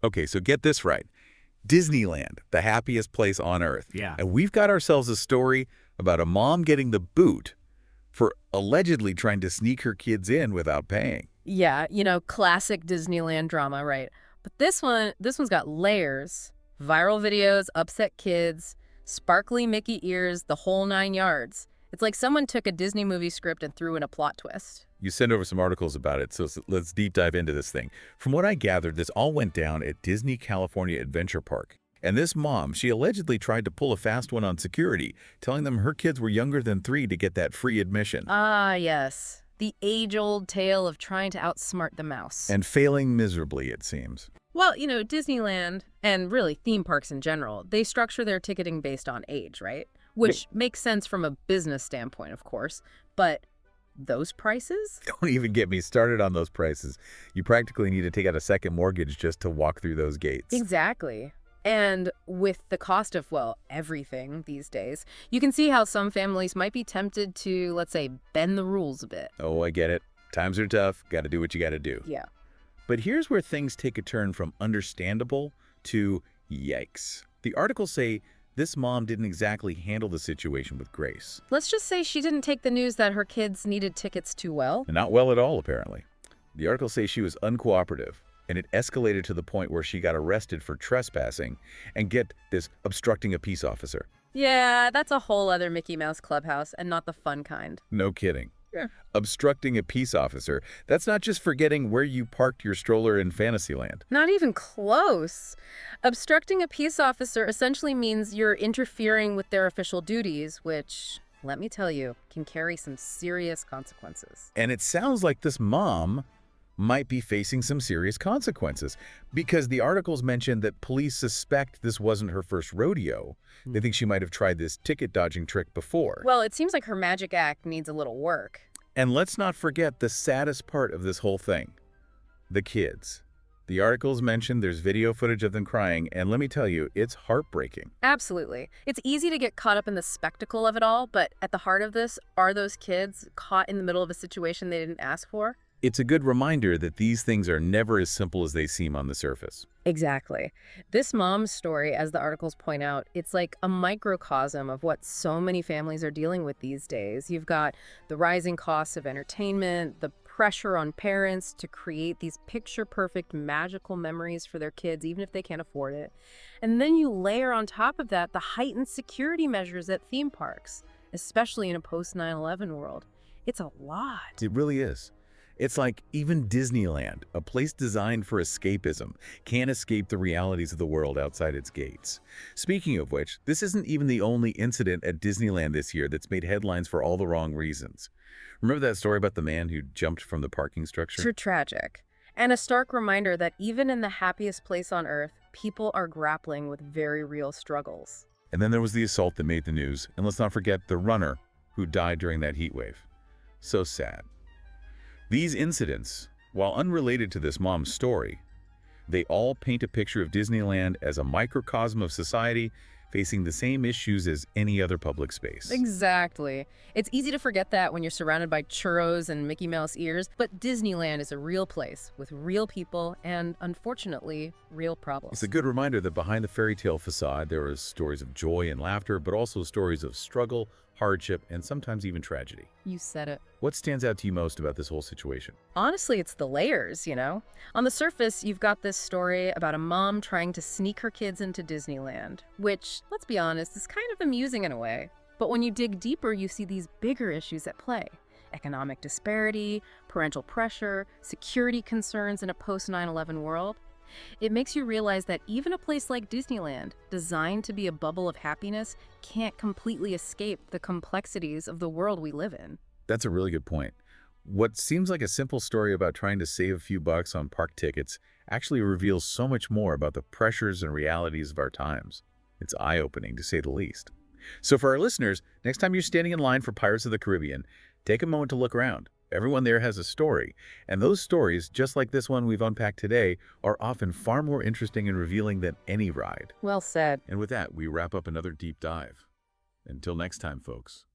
Okay, so get this right. Disneyland, the happiest place on earth. Yeah. And we've got ourselves a story about a mom getting the boot for allegedly trying to sneak her kids in without paying. Yeah, classic Disneyland drama, right? But this one's got layers. Viral videos, upset kids, sparkly Mickey ears, the whole 9 yards. It's like someone took a Disney movie script and threw in a plot twist. You sent over some articles about it, so let's deep dive into this thing. From what I gathered, this all went down at Disney California Adventure Park. And this mom, she allegedly tried to pull a fast one on security, telling them her kids were younger than 3 to get that free admission. Ah, yes. The age-old tale of trying to outsmart the mouse. And failing miserably, it seems. Well, Disneyland, and really theme parks in general, they structure their ticketing based on age, right? Which makes sense from a business standpoint, of course. But those prices? Don't even get me started on those prices. You practically need to take out a second mortgage just to walk through those gates. Exactly. And with the cost of, well, everything these days, you can see how some families might be tempted to, let's say, bend the rules a bit. Oh, I get it. Times are tough. Got to do what you got to do. Yeah. But here's where things take a turn from understandable to yikes. The articles say this mom didn't exactly handle the situation with grace. Let's just say she didn't take the news that her kids needed tickets too well. And not well at all, apparently. The articles say she was uncooperative, and it escalated to the point where she got arrested for trespassing and get this, obstructing a peace officer. Yeah, that's a whole other Mickey Mouse clubhouse and not the fun kind. No kidding. Yeah. Obstructing a peace officer, that's not just forgetting where you parked your stroller in Fantasyland. Not even close. Obstructing a peace officer essentially means you're interfering with their official duties, which, let me tell you, can carry some serious consequences. And it sounds like this mom might be facing some serious consequences because the articles mentioned that police suspect this wasn't her first rodeo. They think she might have tried this ticket dodging trick before. Well, it seems like her magic act needs a little work. And let's not forget the saddest part of this whole thing, the kids. The articles mentioned there's video footage of them crying, and let me tell you, it's heartbreaking. Absolutely. It's easy to get caught up in the spectacle of it all, but at the heart of this, are those kids caught in the middle of a situation they didn't ask for? It's a good reminder that these things are never as simple as they seem on the surface. Exactly. This mom's story, as the articles point out, it's like a microcosm of what so many families are dealing with these days. You've got the rising costs of entertainment, the pressure on parents to create these picture-perfect magical memories for their kids, even if they can't afford it. And then you layer on top of that the heightened security measures at theme parks, especially in a post-9/11 world. It's a lot. It really is. It's like even Disneyland, a place designed for escapism, can't escape the realities of the world outside its gates. Speaking of which, this isn't even the only incident at Disneyland this year that's made headlines for all the wrong reasons. Remember that story about the man who jumped from the parking structure? Tragic. And a stark reminder that even in the happiest place on earth, people are grappling with very real struggles. And then there was the assault that made the news, and let's not forget the runner who died during that heat wave. So sad. These incidents, while unrelated to this mom's story, they all paint a picture of Disneyland as a microcosm of society facing the same issues as any other public space. Exactly. It's easy to forget that when you're surrounded by churros and Mickey Mouse ears, but Disneyland is a real place with real people and, unfortunately, real problems. It's a good reminder that behind the fairy tale facade, there are stories of joy and laughter, but also stories of struggle, hardship, and sometimes even tragedy. You said it. What stands out to you most about this whole situation? Honestly, it's the layers, On the surface, you've got this story about a mom trying to sneak her kids into Disneyland, which, let's be honest, is kind of amusing in a way. But when you dig deeper, you see these bigger issues at play. Economic disparity, parental pressure, security concerns in a post-9/11 world. It makes you realize that even a place like Disneyland, designed to be a bubble of happiness, can't completely escape the complexities of the world we live in. That's a really good point. What seems like a simple story about trying to save a few bucks on park tickets actually reveals so much more about the pressures and realities of our times. It's eye-opening, to say the least. So for our listeners, next time you're standing in line for Pirates of the Caribbean, take a moment to look around. Everyone there has a story, and those stories, just like this one we've unpacked today, are often far more interesting and revealing than any ride. Well said. And with that, we wrap up another deep dive. Until next time, folks.